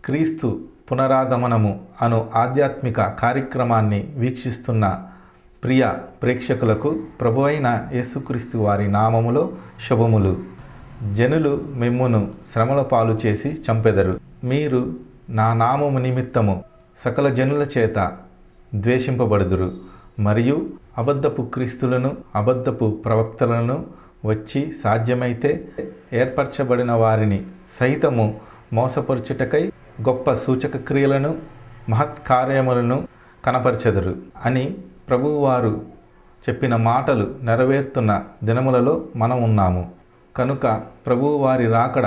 క్రీస్తు పునరాగమనము అను ఆధ్యాత్మిక కార్యక్రమాన్ని వీక్షిస్తున్న ప్రియ ప్రేక్షకులకు ప్రభువైన యేసుక్రీస్తు వారి నామములో శుభములు. జనులు మిమ్మును శ్రమల పాలు చేసి చంపెదరు. మీరు నా నామము నిమిత్తము సకల జనుల చేత ద్వేషింపబడుదురు. మరియు అబద్ధపు క్రీస్తులను అబద్ధపు ప్రవక్తలను వచ్చి సాధ్యమైతే ఏర్పరచబడిన వారిని సైతము మోసపరుచుటకై గొప్ప సూచక క్రియలను మహత్కార్యములను కనపరచెదరు అని ప్రభువారు చెప్పిన మాటలు నెరవేరుతున్న దినములలో మనం ఉన్నాము. కనుక ప్రభువారి రాకడ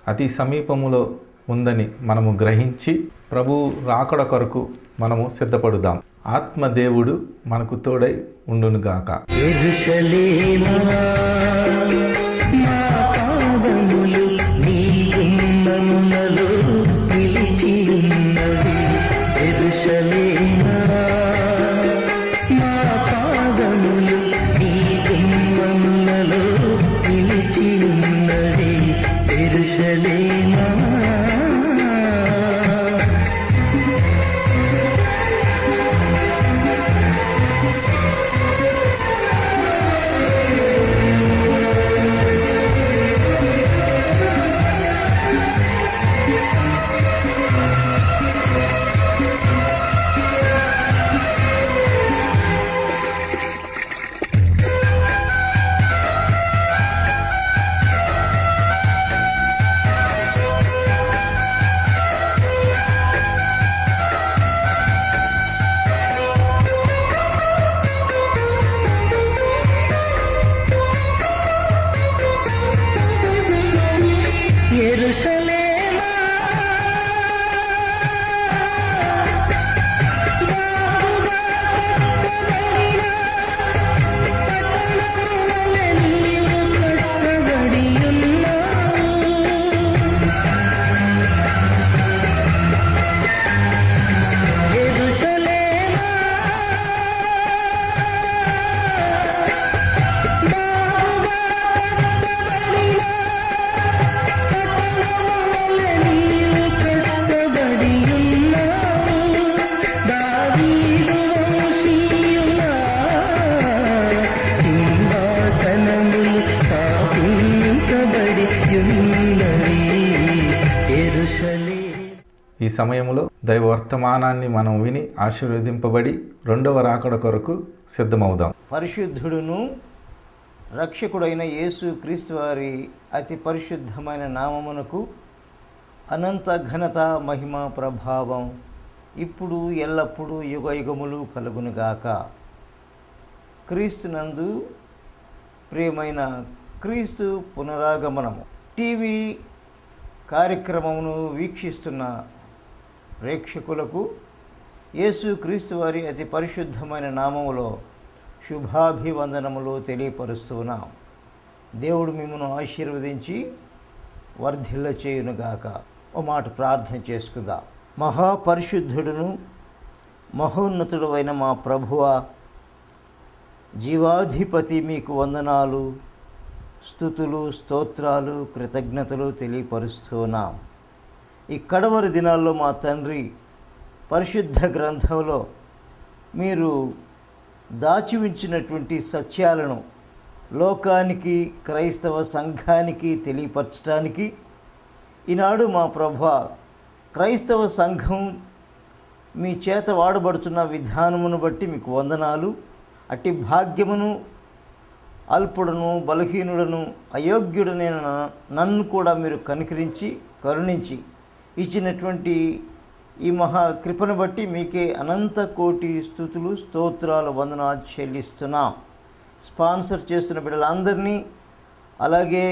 అతి సమీపములో ఉందని మనము గ్రహించి ప్రభువు రాకడ కొరకు మనము సిద్ధపడుదాం. ఆత్మదేవుడు మనకు తోడై ఉండునుగాక. ఈ సమయంలో దైవ వర్తమానాన్ని మనం విని ఆశీర్వదింపబడి రెండవ రాకడ కొరకు సిద్ధమవుదాం. పరిశుద్ధుడును రక్షకుడైన యేసు క్రీస్తు వారి అతి పరిశుద్ధమైన నామమునకు అనంత ఘనత మహిమ ప్రభావం ఇప్పుడు ఎల్లప్పుడూ యుగయుగములు కలుగునుగాక. క్రీస్తునందు ప్రియమైన క్రీస్తు పునరాగమనము టీవీ కార్యక్రమమును వీక్షిస్తున్న ప్రేక్షకులకు యేసు క్రీస్తు వారి అతి పరిశుద్ధమైన నామములో శుభాభివందనములు తెలియపరుస్తున్నాం. దేవుడు మిమ్మల్ని ఆశీర్వదించి వర్ధిల్ల చేయునుగాక. ఓ మాట ప్రార్థన చేసుకుందాం. మహాపరిశుద్ధుడును మహోన్నతుడు అయిన మా ప్రభువా, జీవాధిపతి, మీకు వందనాలు, స్తుతులు, స్తోత్రాలు, కృతజ్ఞతలు తెలియపరుస్తున్నాం. ఈ కడవరి దినాల్లో మా తండ్రి పరిశుద్ధ గ్రంథంలో మీరు దాచి ఉంచినటువంటి సత్యాలను లోకానికి, క్రైస్తవ సంఘానికి తెలియపరచడానికి ఈనాడు మా ప్రభువా క్రైస్తవ సంఘం మీ చేత వాడబడుతున్న విధానమును బట్టి మీకు వందనాలు. అట్టి భాగ్యమును అల్పుడను, బలహీనుడను, అయోగ్యుడనైన నన్ను కూడా మీరు కరుణించి ఇచ్చినటువంటి ఈ మహా కృపను బట్టి మీకే అనంత కోటి స్తుతులు, స్తోత్రాలు, వందనాలు చెల్లిస్తున్నాం. స్పాన్సర్ చేస్తున్న బిడ్డలందరినీ, అలాగే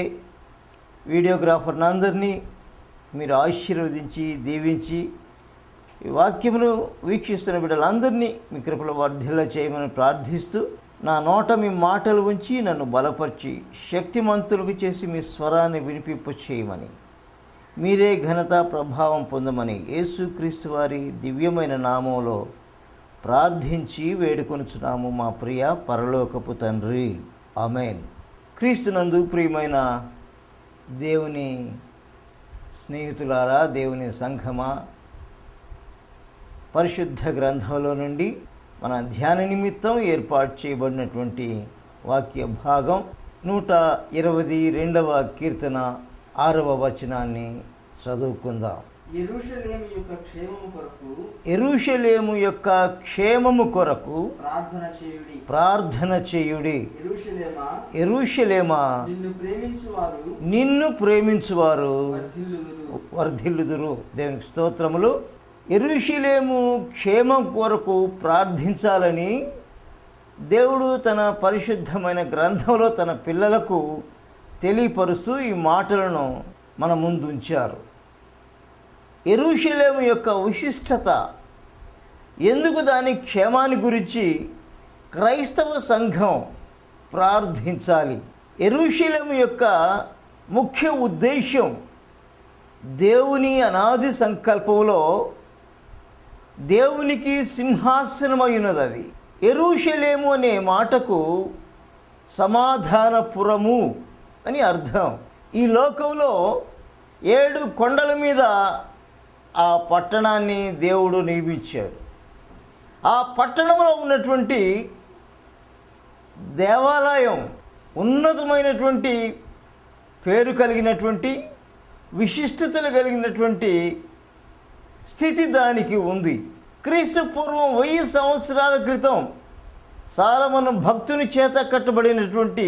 వీడియోగ్రాఫర్ని అందరినీ మీరు ఆశీర్వదించి దీవించి ఈ వాక్యమును వీక్షిస్తున్న బిడ్డలందరినీ మీ కృపలో వర్ధిల్ల చేయమని ప్రార్థిస్తూ, నా నోట మీ మాటలు ఉంచి నన్ను బలపరిచి శక్తిమంతులకు చేసి మీ స్వరాన్ని వినిపింప చేయమని, మీరే ఘనత ప్రభావం పొందమని యేసుక్రీస్తు వారి దివ్యమైన నామంలో ప్రార్థించి వేడుకొనుచున్నాము మా ప్రియ పరలోకపు తండ్రి. ఆమేన్. క్రీస్తునందు ప్రియమైన దేవుని స్నేహితులారా, దేవుని సంఘమా, పరిశుద్ధ గ్రంథంలో నుండి మన ధ్యాన నిమిత్తం ఏర్పాటు చేయబడినటువంటి వాక్య భాగం 122వ కీర్తన 6వ వచనాన్ని చదువుకుందాం. యెరూషలేము యొక్క క్షేమము కొరకు ప్రార్థన చేయుడి. యెరూషలేమా, నిన్ను ప్రేమించువారు వర్ధిల్లుదురు. దేవునికి స్తోత్రములు. యెరూషలేము క్షేమం కొరకు ప్రార్థించాలని దేవుడు తన పరిశుద్ధమైన గ్రంథంలో తన పిల్లలకు తెలియపరుస్తూ ఈ మాటలను మన ముందు ఉంచారు. యెరూషలేము యొక్క విశిష్టత, ఎందుకు దాని క్షేమాన్ని గురించి క్రైస్తవ సంఘం ప్రార్థించాలి. యెరూషలేము యొక్క ముఖ్య ఉద్దేశం దేవుని అనాది సంకల్పంలో దేవునికి సింహాసనమైనది. అది యెరూషలేము అనే మాటకు సమాధానపురము అని అర్థం. ఈ లోకంలో 7 కొండల మీద ఆ పట్టణాన్ని దేవుడు నిర్మించాడు. ఆ పట్టణంలో ఉన్నటువంటి దేవాలయం ఉన్నతమైనటువంటి పేరు కలిగినటువంటి విశిష్టతలు కలిగినటువంటి స్థితి దానికి ఉంది. క్రీస్తు పూర్వం 1000 సంవత్సరాల క్రితం సాలొమోను భక్తుని చేత కట్టబడినటువంటి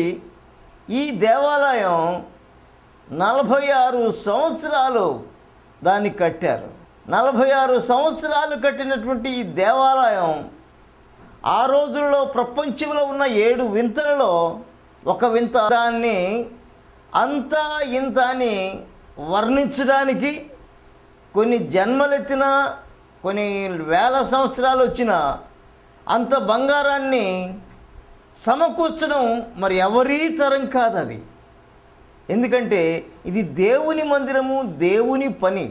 ఈ దేవాలయం 46 సంవత్సరాలు దాన్ని కట్టారు. 46 సంవత్సరాలు కట్టినటువంటి ఈ దేవాలయం ఆ రోజుల్లో ప్రపంచంలో ఉన్న 7 వింతలలో ఒక వింత. దాన్ని అంతా ఇంత అని వర్ణించడానికి కొన్ని జన్మలెత్తినా, కొన్ని వేల సంవత్సరాలు వచ్చినా అంత బంగారాన్ని సమకూర్చడం మరి ఎవరీ తరం కాదు అది. ఎందుకంటే ఇది దేవుని మందిరము, దేవుని పని.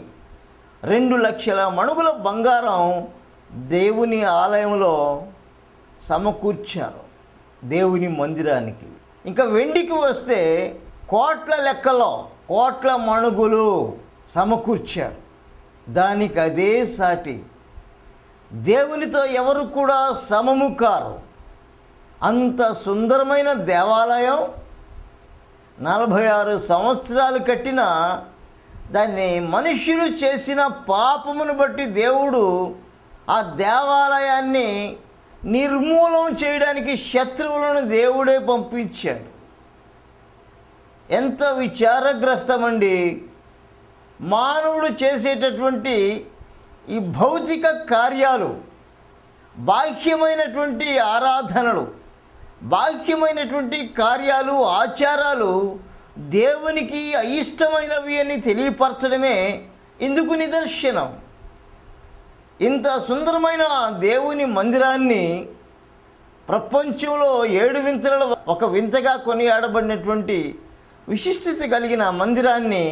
2 లక్షల మణుగుల బంగారం దేవుని ఆలయంలో సమకూర్చారు దేవుని మందిరానికి. ఇంకా వెండికి వస్తే కోట్ల లెక్కలో కోట్ల మణుగులు సమకూర్చారు. దానికి అదే సాటి. దేవునితో ఎవరు కూడా సమము కారు. అంత సుందరమైన దేవాలయం 46 సంవత్సరాలు కట్టిన దాన్ని మనుష్యులు చేసిన పాపమును బట్టి దేవుడు ఆ దేవాలయాన్ని నిర్మూలన చేయడానికి శత్రువులను దేవుడే పంపించాడు. ఎంత విచారగ్రస్తమండి! మానవుడు చేసేటటువంటి ఈ భౌతిక కార్యాలు, బాహ్యమైనటువంటి ఆరాధనలు, బాహ్యమైనటువంటి కార్యాలు, ఆచారాలు దేవునికి అయిష్టమైనవి అని తెలియపరచడమే ఇందుకు నిదర్శనం. ఇంత సుందరమైన దేవుని మందిరాన్ని ప్రపంచంలో 7 వింతలలో ఒక వింతగా కొనియాడబడినటువంటి విశిష్టత కలిగిన మందిరాన్ని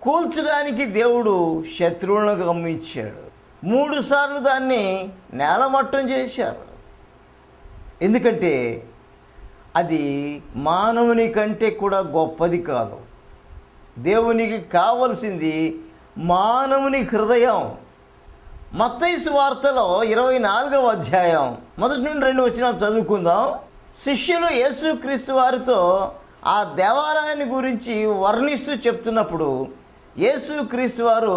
కూల్చడానికి దేవుడు శత్రువులను గమ్మించాడు. 3 సార్లు దాన్ని నేలమట్టం చేశారు. ఎందుకంటే అది మానవుని కంటే కూడా గొప్పది కాదు. దేవునికి కావలసింది మానవుని హృదయం. మత్తయి సువార్తలో 24వ అధ్యాయం 1 నుండి 2 వచనాలు చదువుకుందాం. శిష్యులు యేసుక్రీస్తు వారితో ఆ దేవాలయాన్ని గురించి వర్ణిస్తూ చెప్తున్నప్పుడు యేసుక్రీస్తు వారు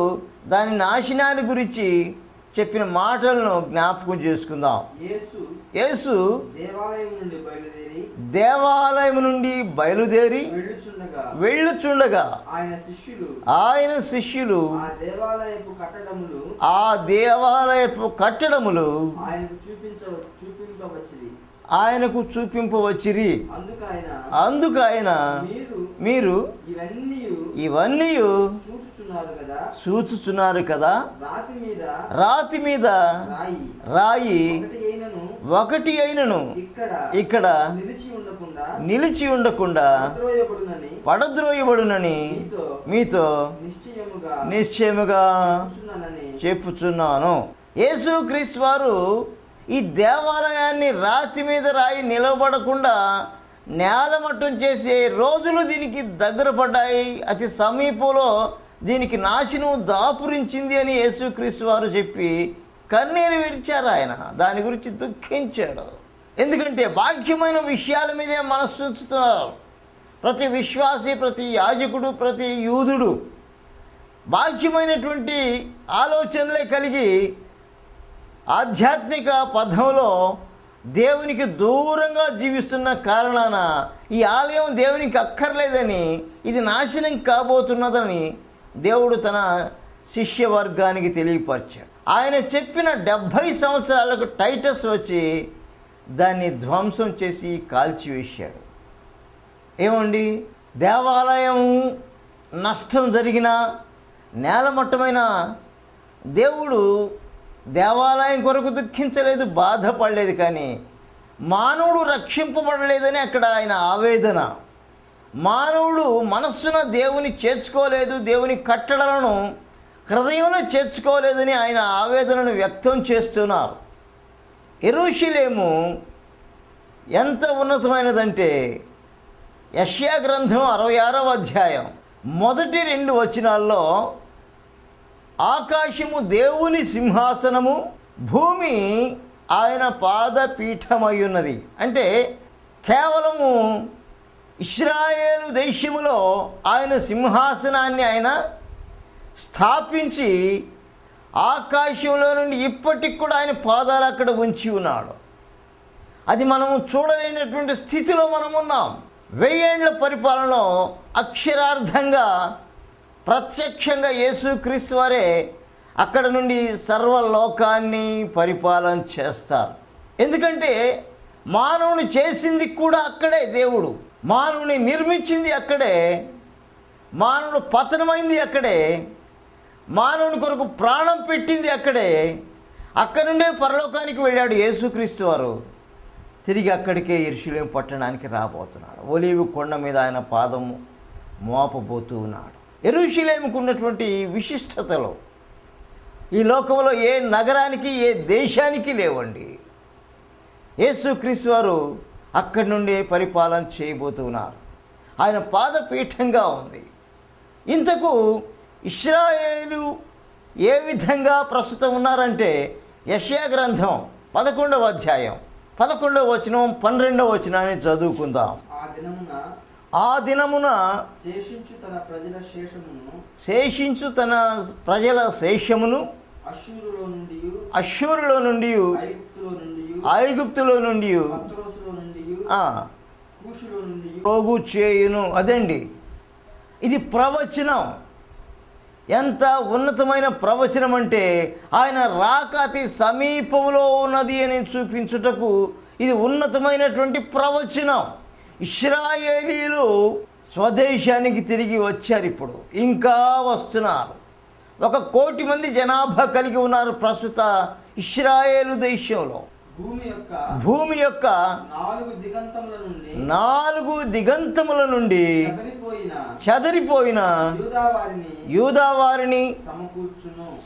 దాని నాశనాన్ని గురించి చెప్పిన మాటలను జ్ఞాపకం చేసుకుందాం. యేసు దేవాలయం నుండి బయలుదేరి వెళ్ళుచుండగా ఆయన శిష్యులు ఆ దేవాలయపు కట్టడములు ఆయనకు చూపింపవచ్చిరి. అందుకైన మీరు ఇవన్నీ చూచుచున్నారు కదా, రాతి మీద రాయి ఒకటి అయినను ఇక్కడ నిలిచి ఉండకుండా పడద్రోయబడునని మీతో నిశ్చయముగా చెప్పుచున్నాను. యేసుక్రీస్తు వారు ఈ దేవాలయాన్ని రాతి మీద రాయి నిలబడకుండా నేలమట్టం చేసే రోజులు దీనికి దగ్గర పడ్డాయి. అతి సమీపంలో దీనికి నాశనం దాపురించింది అని యేసుక్రీస్తు వారు చెప్పి కన్నీరు విరిచారు. ఆయన దాని గురించి దుఃఖించాడు. ఎందుకంటే బాహ్యమైన విషయాల మీదే మనస్సు ఉంచుతున్నారు. ప్రతి విశ్వాసి, ప్రతి యాజకుడు, ప్రతి యూదుడు బాహ్యమైనటువంటి ఆలోచనలే కలిగి ఆధ్యాత్మిక పథంలో దేవునికి దూరంగా జీవిస్తున్న కారణాన ఈ ఆలయం దేవునికి అక్కర్లేదని, ఇది నాశనం కాబోతున్నదని దేవుడు తన శిష్యవర్గానికి తెలియపరిచాడు. ఆయన చెప్పిన 70 సంవత్సరాలకు టైటస్ వచ్చి దాన్ని ధ్వంసం చేసి కాల్చివేశాడు. ఏమండి, దేవాలయం నష్టం జరిగిన నేలమట్టమైన దేవుడు దేవాలయం కొరకు దుఃఖించలేదు, బాధపడలేదు. కానీ మానవుడు రక్షింపబడలేదని అక్కడ ఆయన ఆవేదన. మానవుడు మనస్సున దేవుని చేర్చుకోలేదు, దేవుని కట్టడలను హృదయంలో చేర్చుకోలేదని ఆయన ఆవేదనను వ్యక్తం చేస్తున్నారు. యెరూషలేము ఎంత ఉన్నతమైనదంటే యెషయా గ్రంథం 66వ అధ్యాయం మొదటి 2 వచనాల్లో ఆకాశము దేవుని సింహాసనము, భూమి ఆయన పాదపీఠమయ్యున్నది. అంటే కేవలము ఇశ్రాయేలు దేశములో ఆయన సింహాసనాన్ని ఆయన స్థాపించి ఆకాశంలో నుండి ఇప్పటికి కూడా ఆయన పాదాలు అక్కడ ఉంచి ఉన్నాడు. అది మనము చూడలేనటువంటి స్థితిలో మనం ఉన్నాం. 1000 ఏళ్ల పరిపాలనలో అక్షరార్థంగా ప్రత్యక్షంగా యేసుక్రీస్తు వారే అక్కడ నుండి సర్వలోకాన్ని పరిపాలన చేస్తారు. ఎందుకంటే మానవుని చేసింది కూడా అక్కడే దేవుడు, మానవుని నిర్మించింది అక్కడే, మానవుడు పతనమైంది అక్కడే, మానవుని కొరకు ప్రాణం పెట్టింది అక్కడే. అక్కడి నుండే పరలోకానికి వెళ్ళాడు యేసుక్రీస్తు వారు. తిరిగి అక్కడికే యెరూషలేము పట్టణానికి రాబోతున్నాడు. ఒలీవ కొండ మీద ఆయన పాదము మోపబోతూ ఉన్నాడు. యెరూషలేముకు ఉన్నటువంటి విశిష్టతలో ఈ లోకంలో ఏ నగరానికి, ఏ దేశానికి లేవండి. యేసుక్రీస్తు వారు అక్కడి నుండి పరిపాలన చేయబోతున్నారు. ఆయన పాదపీఠంగా ఉంది. ఇంతకు ఇశ్రాయేలు ఏ విధంగా ప్రస్తుతం ఉన్నారంటే యెషయా గ్రంథం 11వ అధ్యాయం 11వ వచనం 12వ వచనాన్ని చదువుకుందాం. ఆ దినమున శేషించు తన ప్రజల శేషమును అష్షూరులో నుండి ఐగుప్తులో నుండి పోగు చేయును. అదండి, ఇది ప్రవచనం. ఎంత ఉన్నతమైన ప్రవచనం అంటే ఆయన రాక అతి సమీపంలో ఉన్నది అని చూపించుటకు ఇది ఉన్నతమైనటువంటి ప్రవచనం. ఇశ్రాయేలీలు స్వదేశానికి తిరిగి వచ్చారు. ఇప్పుడు ఇంకా వస్తున్నారు. 1 కోటి మంది జనాభా కలిగి ఉన్నారు ప్రస్తుత ఇశ్రాయేలు దేశంలో. భూమి యొక్క 4 దిగంతముల నుండి చెదరిపోయిన యూదావారిని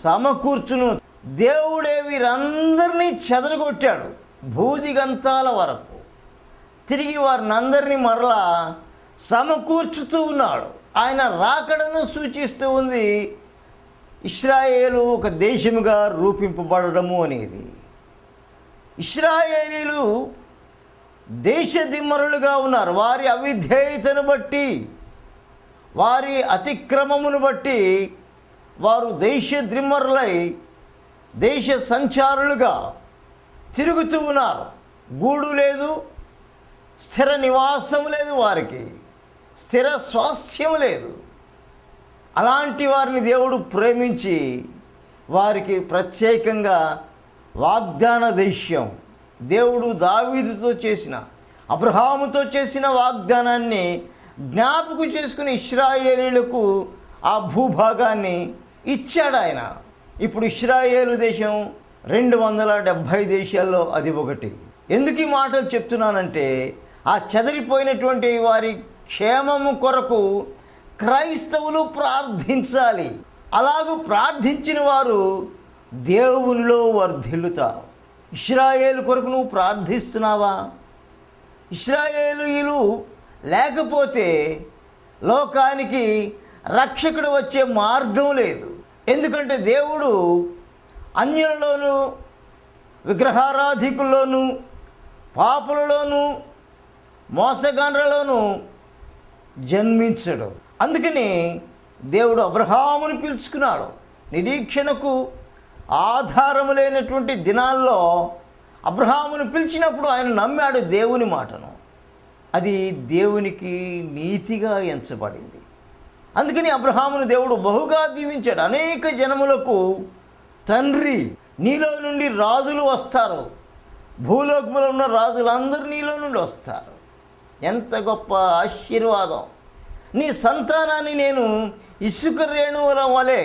సమకూర్చును. దేవుడే వీరందరినీ చెదరగొట్టాడు భూదిగంతాల వరకు. తిరిగి వారిని అందరినీ మరలా సమకూర్చుతూ ఉన్నాడు. ఆయన రాకడను సూచిస్తూ ఉంది ఇశ్రాయేలు ఒక దేశముగా రూపింపబడము అనేది. ఇశ్రాయేలీలు దేశదిమ్మరులుగా ఉన్నారు. వారి అవిధేయతను బట్టి, వారి అతిక్రమమును బట్టి వారు దేశద్రిమ్మరులై దేశ సంచారులుగా తిరుగుతూ ఉన్నారు. గూడు లేదు, స్థిర నివాసం లేదు, వారికి స్థిర స్వాస్థ్యం లేదు. అలాంటి వారిని దేవుడు ప్రేమించి వారికి ప్రత్యేకంగా వాగ్దాన దేశం, దేవుడు దావీదుతో చేసిన, అబ్రహాముతో చేసిన వాగ్దానాన్ని జ్ఞాపకం చేసుకుని ఇశ్రాయేలీలకు ఆ భూభాగాన్ని ఇచ్చాడు ఆయన. ఇప్పుడు ఇశ్రాయేలు దేశం 270 దేశాల్లో అది ఒకటి. ఎందుకు ఈ మాటలు చెప్తున్నానంటే ఆ చెదరిపోయినటువంటి వారి క్షేమము కొరకు క్రైస్తవులు ప్రార్థించాలి. అలాగూ ప్రార్థించిన వారు దేవునిలో వర్ధిల్లుతారు. ఇశ్రాయేలు కొరకు నువ్వు ప్రార్థిస్తున్నావా? ఇశ్రాయేలీయులు లేకపోతే లోకానికి రక్షకుడు వచ్చే మార్గం లేదు. ఎందుకంటే దేవుడు అన్యులలోనూ విగ్రహారాధికుల్లోనూ పాపులలోనూ మోసగాండ్రలోనూ జన్మించడు. అందుకని దేవుడు అబ్రహామును పిలుచుకున్నాడు. నిరీక్షణకు ఆధారము లేనటువంటి దినాల్లో అబ్రహామును పిలిచినప్పుడు ఆయన నమ్మాడు దేవుని మాటను. అది దేవునికి నీతిగా ఎంచబడింది. అందుకని అబ్రహామును దేవుడు బహుగా దీవించాడు. అనేక జనములకు తండ్రి, నీలో నుండి రాజులు వస్తారు, భూలోకములో ఉన్న రాజులందరూ నీలో నుండి వస్తారు. ఎంత గొప్ప ఆశీర్వాదం! నీ సంతానాన్ని నేను ఇసుక రేణువుల వలె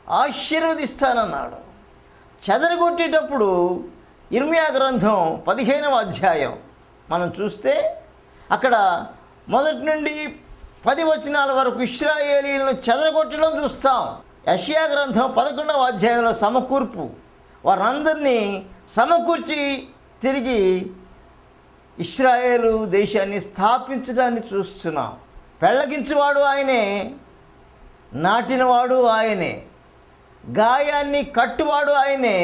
ఆశీర్వదిస్తానన్నాడు. చెదరగొట్టేటప్పుడు ఇర్మియా గ్రంథం 15వ అధ్యాయం మనం చూస్తే అక్కడ 1 నుండి 10 వచనాల వరకు ఇశ్రాయేలీయులను చెదరగొట్టడం చూస్తాం. యెషయా గ్రంథం 11వ అధ్యాయంలో సమకూర్పు, వారందరినీ సమకూర్చి తిరిగి ఇశ్రాయేలు దేశాన్ని స్థాపించడాన్ని చూస్తున్నాం. పెళ్ళగించేవాడు ఆయనే, నాటినవాడు ఆయనే, గాయాన్ని కట్టువాడు ఆయనే,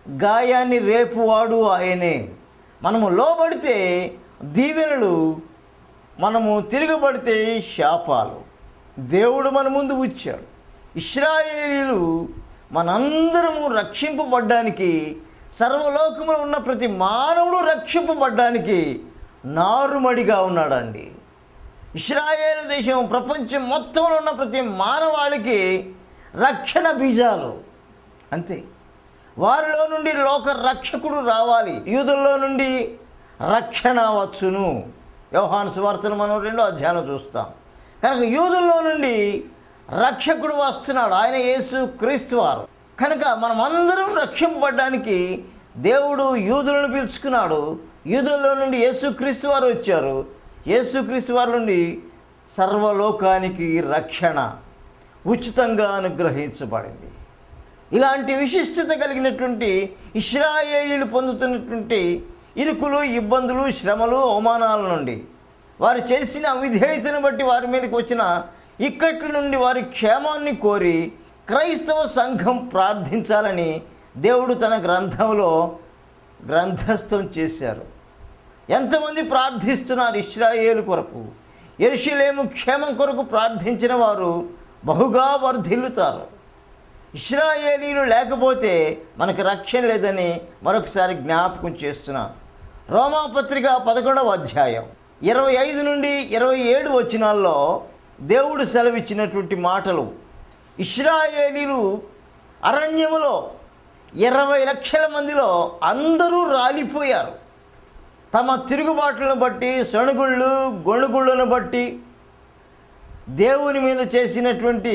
గాయాన్ని రేపువాడు ఆయనే. మనము లోబడితే దీవెనలు, మనము తిరగబడితే శాపాలు. దేవుడు మన ముందు ఉంచాడు. ఇశ్రాయేలీయులు మనందరము రక్షింపబడ్డానికి, సర్వలోకములో ఉన్న ప్రతి మానవుడు రక్షింపబడ్డానికి నారుమడిగా ఉన్నాడండి. ఇశ్రాయేలు దేశం ప్రపంచం మొత్తంలో ఉన్న ప్రతి మానవాళికి రక్షణ బీజాలు. అంతే. వారిలో నుండి లోక రక్షకుడు రావాలి. యూదుల్లో నుండి రక్షణ వచ్చును. యోహాను సువార్తను మనం 2వ అధ్యాయం చూస్తాం. కనుక యూదుల్లో నుండి రక్షకుడు వస్తున్నాడు, ఆయన యేసు క్రీస్తు వారు. కనుక మనమందరం రక్షింపబడ్డానికి దేవుడు యూదులను పిలుచుకున్నాడు. యూదుల్లో నుండి యేసుక్రీస్తు వారు వచ్చారు. యేసుక్రీస్తు వారి నుండి సర్వలోకానికి రక్షణ ఉచితంగా అనుగ్రహించబడింది. ఇలాంటి విశిష్టత కలిగినటువంటి ఇశ్రాయేలీయులు పొందుతున్నటువంటి ఇరుకులు, ఇబ్బందులు, శ్రమలు, అవమానాల నుండి, వారు చేసిన అవిధేయతను బట్టి వారి మీదకి వచ్చిన ఇక్కట్ల నుండి వారి క్షేమాన్ని కోరి క్రైస్తవ సంఘం ప్రార్థించాలని దేవుడు తన గ్రంథంలో గ్రంథస్థం చేశారు. ఎంతమంది ప్రార్థిస్తున్నారు ఇశ్రాయేలు కొరకు? యెరూషలేము క్షేమం కొరకు ప్రార్థించిన వారు బహుగా వర్ధిల్లుతారు. ఇశ్రాయేలీయులు లేకపోతే మనకు రక్షణ లేదని మరొకసారి జ్ఞాపకం చేస్తున్నాను. రోమాపత్రిక 11వ అధ్యాయం 25 నుండి 27 వచనాల్లో దేవుడు సెలవిచ్చినటువంటి మాటలు. ఇశ్రాయేలీయులు అరణ్యములో 20 లక్షల మందిలో అందరూ రాలిపోయారు. తమ తిరుగుబాట్లను బట్టి, సణుగుళ్ళు గొణుగుళ్ళను బట్టి, దేవుని మీద చేసినటువంటి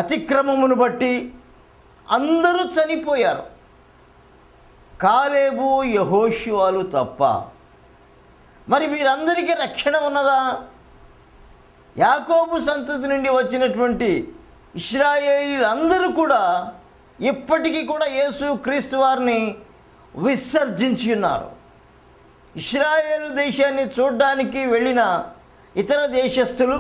అతిక్రమమును బట్టి అందరూ చనిపోయారు, కాలేబు యెహోషువలు తప్ప. మరి వీరందరికీ రక్షణ ఉన్నదా? యాకోబు సంతతి నుండి వచ్చినటువంటి ఇశ్రాయేలీయులందరూ కూడా ఇప్పటికీ కూడా యేసు క్రీస్తు వారిని విసర్జించి ఉన్నారు. ఇశ్రాయేలు దేశాన్ని చూడడానికి వెళ్ళిన ఇతర దేశస్థులు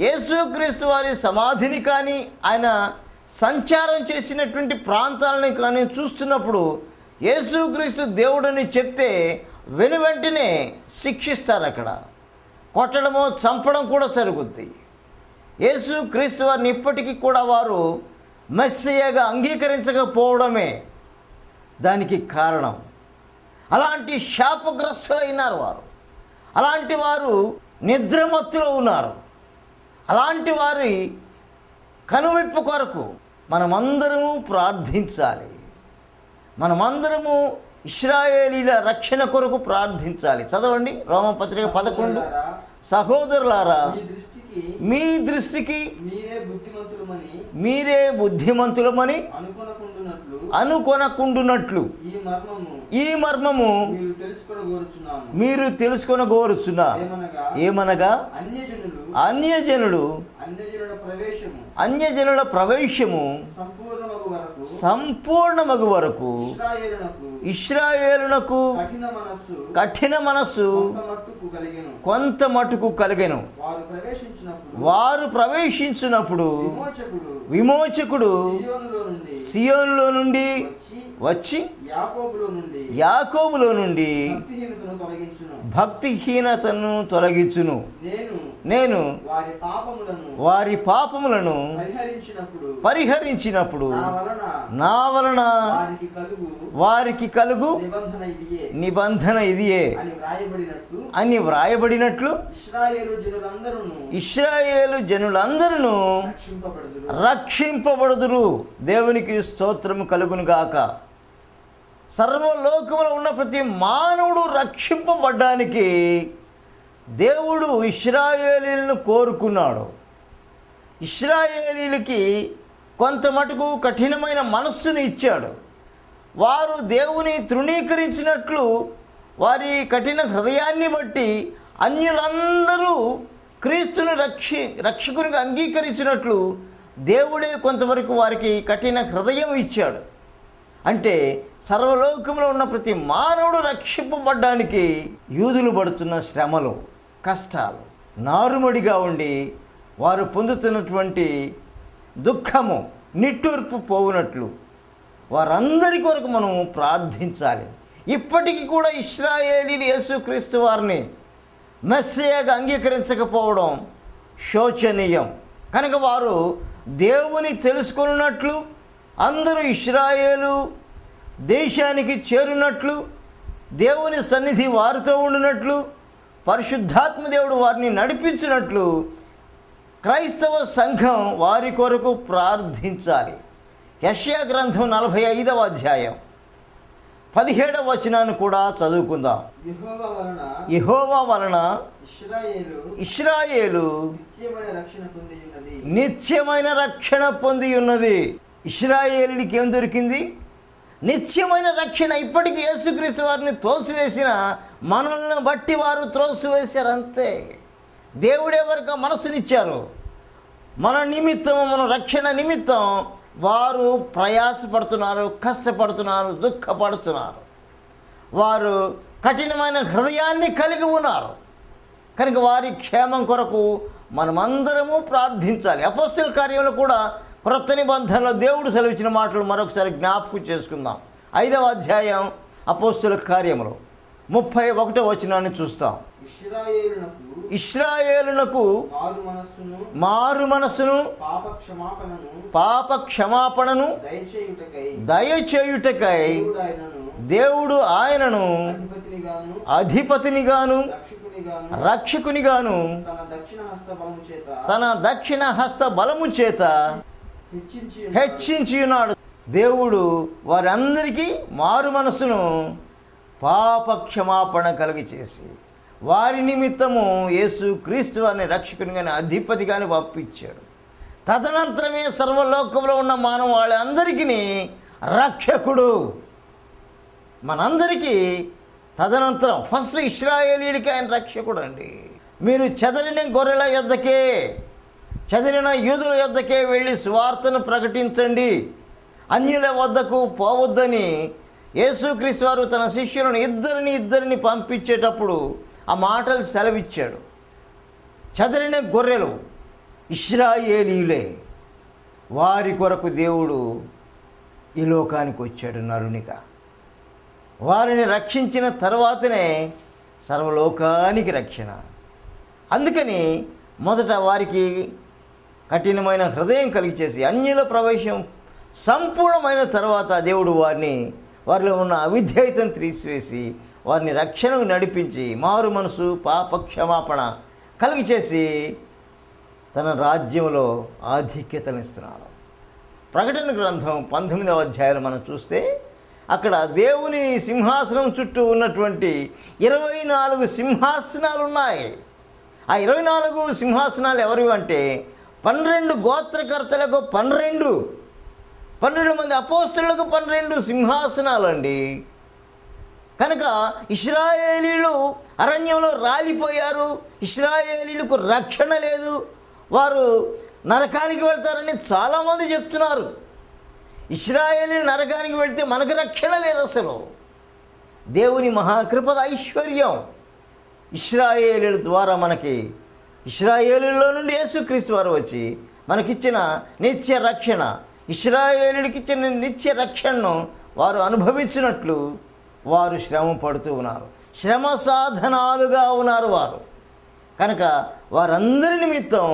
యేసుక్రీస్తు వారి సమాధిని కానీ, ఆయన సంచారం చేసినటువంటి ప్రాంతాలను కానీ చూస్తున్నప్పుడు యేసుక్రీస్తు దేవుడని చెప్తే వెనువెంటనే శిక్షిస్తారు. అక్కడ కొట్టడమో చంపడం కూడా జరుగుద్ది. యేసుక్రీస్తు వారిని ఇప్పటికీ కూడా వారు మెస్సియాగా అంగీకరించకపోవడమే దానికి కారణం. అలాంటి శాపగ్రస్తులైనారు వారు. అలాంటి వారు నిద్రమత్తులో ఉన్నారు. అలాంటి వారి కనువిప్పు కొరకు మనమందరము ప్రార్థించాలి. మనమందరము ఇశ్రాయేలీల రక్షణ కొరకు ప్రార్థించాలి. చదవండి రోమపత్రిక 11. సహోదరులారా, మీ దృష్టికి మీరే బుద్ధిమంతులమని అనుకొనకుండునట్లు ఈ మర్మము మీరు తెలుసుకొనగోరుచున్నా. ఏమనగా అన్యజనుల ప్రవేశము సంపూర్ణమగు వరకు ఇశ్రాయేలునకు కఠిన మనస్సు కొంత మటుకు కలిగెను. వారు ప్రవేశించినప్పుడు విమోచకుడు సియోనులో నుండి వచ్చి యాకోబులో నుండి భక్తిహీనతను తొలగించును. నేను వారి పాపములను పరిహరించినప్పుడు నా వలన వారికి కలుగు నిబంధన ఇదియే అని వ్రాయబడినట్లు ఇశ్రాయేలు జనులందరూ రక్షింపబడుదురు. దేవునికి స్తోత్రము కలుగును గాక. సర్వలోకములో ఉన్న ప్రతి మానవుడు రక్షింపబడ్డానికి దేవుడు ఇశ్రాయేలీలను కోరుకున్నాడు. ఇశ్రాయేలీలకి కొంత మటుకు కఠినమైన మనస్సును ఇచ్చాడు. వారు దేవుని తృణీకరించినట్లు వారి కఠిన హృదయాన్ని బట్టి అన్యులందరూ క్రీస్తుని రక్షకునిగా అంగీకరించినట్లు దేవుడే కొంతవరకు వారికి కఠిన హృదయం ఇచ్చాడు. అంటే సర్వలోకంలో ఉన్న ప్రతి మానవుడు రక్షింపబడ్డానికి యూదులు పడుతున్న శ్రమలు, కష్టాలు, నారుమడిగా ఉండి వారు పొందుతున్నటువంటి దుఃఖము, నిట్టూర్పు పోవునట్లు వారందరి కొరకు మనం ప్రార్థించాలి. ఇప్పటికీ కూడా ఇశ్రాయేలీలు యేసుక్రీస్తు వారిని మెస్సియాగా అంగీకరించకపోవడం శోచనీయం. కనుక వారు దేవుని తెలుసుకున్నట్లు, అందరూ ఇశ్రాయేలు దేశానికి చేరునట్లు, దేవుని సన్నిధి వారితో ఉండినట్లు, పరిశుద్ధాత్మ దేవుడు వారిని నడిపించినట్లు క్రైస్తవ సంఘం వారి కొరకు ప్రార్థించాలి. యెషయా గ్రంథం 45వ అధ్యాయం 17వ వచనాన్ని కూడా చదువుకుందాం. యెహోవా వలన ఇశ్రాయేలు నిత్యమైన రక్షణ పొంది ఉన్నది. ఇశ్రాయేలుకి ఏం దొరికింది? నిత్యమైన రక్షణ. ఇప్పటికీ యేసుక్రీస్తు వారిని త్రోసివేసిన మనల్ని బట్టి వారు త్రోసివేశారు అంతే. దేవుడే వరకు మనసునిచ్చారు. మన నిమిత్తం, మన రక్షణ నిమిత్తం వారు ప్రయాసపడుతున్నారు, కష్టపడుతున్నారు, దుఃఖపడుతున్నారు. వారు కఠినమైన హృదయాన్ని కలిగి ఉన్నారు. కనుక వారి క్షేమం కొరకు మనమందరము ప్రార్థించాలి. అపోస్తలుల కార్యంలో కూడా క్రొత్త నిబంధనలో దేవుడు సెలవిచ్చిన మాటలు మరొకసారి జ్ఞాపకం చేసుకుందాం. 5వ అధ్యాయం అపోస్తలుల కార్యములో 31వ వచనాన్ని చూస్తాం. ఇశ్రాయేలునకు మారు మనస్సును పాప క్షమాపణను దయచేయుటకై దేవుడు ఆయనను అధిపతినిగాను రక్షకునిగాను తన దక్షిణ హస్త బలము చేత హెచ్చించి ఉన్నాడు. దేవుడు వారందరికీ మారు మనసును పాప క్షమాపణ కలిగి చేసి వారి నిమిత్తము యేసు క్రీస్తు వారిని రక్షకునిగాని అధిపతిగాని పంపించాడు. తదనంతరమే సర్వలోకంలో ఉన్న మానవ వాళ్ళందరికీ రక్షకుడు. మనందరికీ తదనంతరం ఫస్ట్ ఇశ్రాయేలీయుడికి ఆయన రక్షకుడు అండి. మీరు చెదరిన గొర్రెల యొద్దకే, చెదిరిన యూదుల యొద్దకే వెళ్ళి సువార్తను ప్రకటించండి, అన్యుల వద్దకు పోవద్దని యేసుక్రీస్తు వారు తన శిష్యులను ఇద్దరిని పంపించేటప్పుడు ఆ మాటలు సెలవిచ్చాడు. చెదరిన గొర్రెలు ఇశ్రాయేలీయులే. వారి కొరకు దేవుడు ఈ లోకానికి వచ్చాడు నరునిగా. వారిని రక్షించిన తర్వాతనే సర్వలోకానికి రక్షణ. అందుకని మొదట వారికి కఠినమైన హృదయం కలిగి చేసి అన్యుల ప్రవేశం సంపూర్ణమైన తర్వాత దేవుడు వారిలో ఉన్న అవిధేయతను తీసివేసి వారిని రక్షణకు నడిపించి మారు మనసు పాప క్షమాపణ కలిగి చేసి తన రాజ్యంలో ఆధిక్యతనిస్తున్నాడు. ప్రకటన గ్రంథం 19వ అధ్యాయంలో మనం చూస్తే అక్కడ దేవుని సింహాసనం చుట్టూ ఉన్నటువంటి 24 సింహాసనాలు ఉన్నాయి. ఆ 24 సింహాసనాలు ఎవరివి అంటే 12 గోత్రకర్తలకు 12 మంది అపోస్తలులకు 12 సింహాసనాలండి. కనుక ఇశ్రాయేలీలు అరణ్యంలో రాలిపోయారు. ఇశ్రాయేలీలకు రక్షణ లేదు, వారు నరకానికి వెళ్తారని చాలామంది చెప్తున్నారు. ఇశ్రాయేలీలు నరకానికి వెళ్తే మనకు రక్షణ లేదు. అసలు దేవుని మహాకృపద ఐశ్వర్యం ఇశ్రాయేలీయుల ద్వారా మనకి ఇశ్రాయేలీయుల్లో నుండి యేసుక్రీస్తు వారు వచ్చి మనకిచ్చిన నిత్య రక్షణ, ఇశ్రాయేలీయుడికి ఇచ్చిన నిత్య రక్షణను వారు అనుభవించినట్లు వారు శ్రమ పడుతూ ఉన్నారు, శ్రమ సాధనాలుగా ఉన్నారు వారు. కనుక వారందరి నిమిత్తం,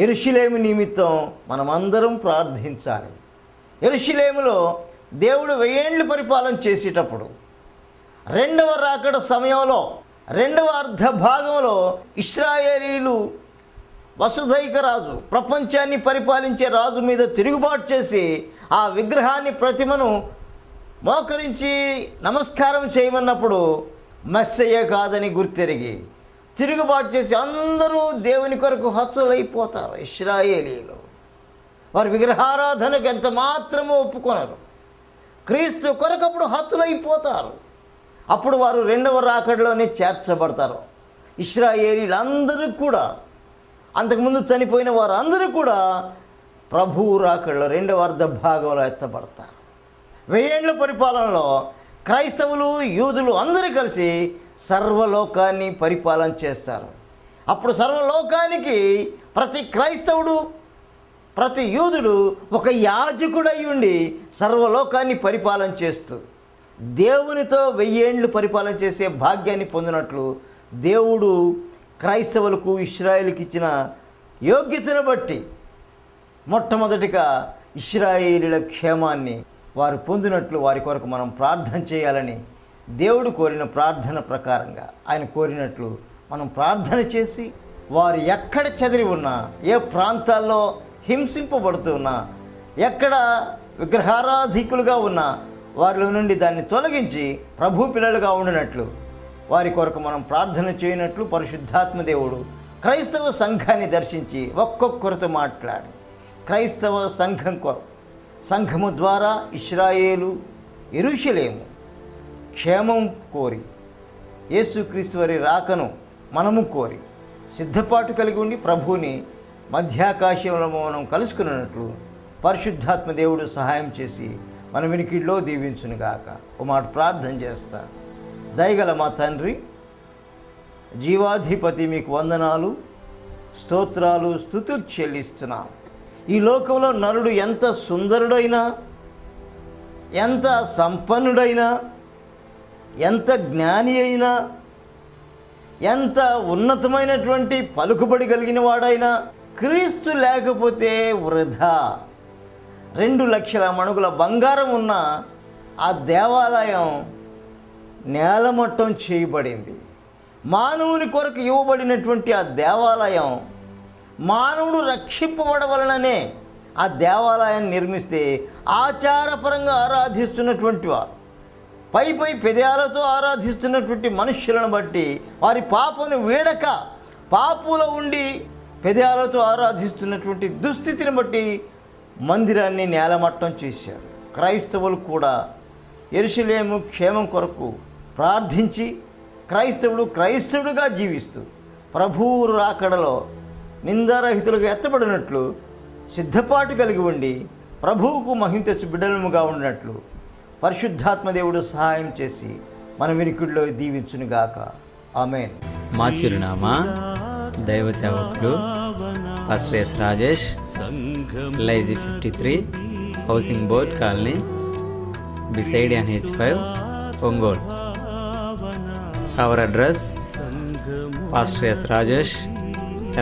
యెరూషలేము నిమిత్తం మనమందరం ప్రార్థించాలి. యెరూషలేములో దేవుడు 1000 ఏళ్ళు పరిపాలన చేసేటప్పుడు రెండవ రాకడ సమయంలో రెండవ అర్ధ భాగంలో ఇశ్రాయేలీయులు వసుధైక రాజు, ప్రపంచాన్ని పరిపాలించే రాజు మీద తిరుగుబాటు చేసి ఆ విగ్రహాన్ని, ప్రతిమను మోకరించి నమస్కారం చేయమన్నప్పుడు మెస్సయ్య కాదని గుర్తెరిగి తిరుగుబాటు చేసి అందరూ దేవుని కొరకు హతులైపోతారు. ఇశ్రాయేలీయులు వారి విగ్రహారాధనకు ఎంత మాత్రమూ ఒప్పుకొనరు. క్రీస్తు కొరకప్పుడు హతులైపోతారు. అప్పుడు వారు రెండవ రాకడలోనే చేర్చబడతారు. ఇశ్రాయేలీయులు అందరూ కూడా, అంతకుముందు చనిపోయిన వారు అందరూ కూడా ప్రభువు రాకడలో రెండవ అర్ధ భాగంలో ఎత్తబడతారు. 1000 ఏళ్ల పరిపాలనలో క్రైస్తవులు, యూదులు అందరూ కలిసి సర్వలోకాన్ని పరిపాలన చేస్తారు. అప్పుడు సర్వలోకానికి ప్రతి క్రైస్తవుడు, ప్రతి యూదుడు ఒక యాజకుడై ఉండి సర్వలోకాన్ని పరిపాలన చేస్తూ దేవునితో 1000 ఏళ్ళు పరిపాలన చేసే భాగ్యాన్ని పొందినట్లు దేవుడు క్రైస్తవులకు, ఇశ్రాయేలుకి ఇచ్చిన యోగ్యతను బట్టి మొట్టమొదటిగా ఇశ్రాయేలీయుల క్షేమాన్ని వారు పొందినట్లు వారి కొరకు మనం ప్రార్థన చేయాలని దేవుడు కోరిన ప్రార్థన ప్రకారంగా ఆయన కోరినట్లు మనం ప్రార్థన చేసి, వారు ఎక్కడ చెదిరి ఉన్నా, ఏ ప్రాంతాల్లో హింసింపబడుతున్నా, ఎక్కడ విగ్రహారాధికులుగా ఉన్నా వారిలో నుండి దాన్ని తొలగించి ప్రభు పిల్లలుగా ఉండినట్లు వారి కొరకు మనం ప్రార్థన చేయనట్లు పరిశుద్ధాత్మ దేవుడు క్రైస్తవ సంఘాన్ని దర్శించి ఒక్కొక్కరితో మాట్లాడి క్రైస్తవ సంఘము ద్వారా ఇశ్రాయేలు, యెరూషలేము క్షేమం కోరి, యేసుక్రీస్తు వారి రాకను మనము కోరి సిద్ధపాటు కలిగి ఉండి ప్రభువుని మధ్యాకాశంలో మనం కలుసుకున్నట్లు పరిశుద్ధాత్మ దేవుడు సహాయం చేసి మన వినికిడిలో దీవించునుగాక. ఒక మాట ప్రార్థన చేస్తాను. దయగల మా తండ్రి, జీవాధిపతి, మీకు వందనాలు, స్తోత్రాలు, స్తుతులు చెల్లిస్తున్నాం. ఈ లోకంలో నరుడు ఎంత సుందరుడైనా, ఎంత సంపన్నుడైనా, ఎంత జ్ఞాని అయినా, ఎంత ఉన్నతమైనటువంటి పలుకుబడి కలిగిన వాడైనా క్రీస్తు లేకపోతే వృధా. 2 లక్షల మణుగుల బంగారం ఉన్న ఆ దేవాలయం నేలమట్టం చేయబడింది. మానవుని కొరకు ఇవ్వబడినటువంటి ఆ దేవాలయం, మానవుడు రక్షింపబడవలననే ఆ దేవాలయాన్ని నిర్మిస్తే ఆచారపరంగా ఆరాధిస్తున్నటువంటి వారు, పై పెదాలతో ఆరాధిస్తున్నటువంటి మనుష్యులను బట్టి, వారి పాపను వీడక పాపులో ఉండి పెదాలతో ఆరాధిస్తున్నటువంటి దుస్థితిని బట్టి మందిరాన్ని నేలమట్టం చేశారు. క్రైస్తవులు కూడా యెరూషలేము క్షేమం కొరకు ప్రార్థించి క్రైస్తవుడుగా జీవిస్తూ ప్రభువు రాకడలో నిందారహితులుగా ఎత్తబడినట్లు సిద్ధపాటు కలిగి ఉండి ప్రభువుకు మహిమ తెచ్చు బిడ్డలముగా ఉండినట్లు పరిశుద్ధాత్మ దేవుడు సహాయం చేసి మన వినికిడిలో దీవించునుగాక. ఆమేన్. మా చిరునామా దైవ సేవకులు pastor yes Rajesh, LIG 53, housing board colony, beside NH5, Ongole. Our address, Pastor S. Rajesh,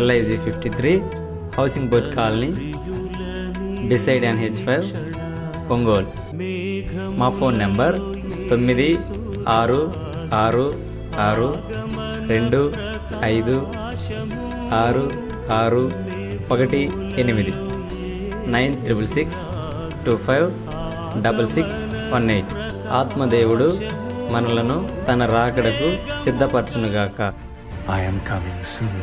LIG 53, housing board colony, beside NH5, Ongole. మా ఫోన్ నెంబర్ 9666256618 9666256618. ఆత్మదేవుడు మనలను తన రాకడకు సిద్ధపరచునుగాక. I am coming soon.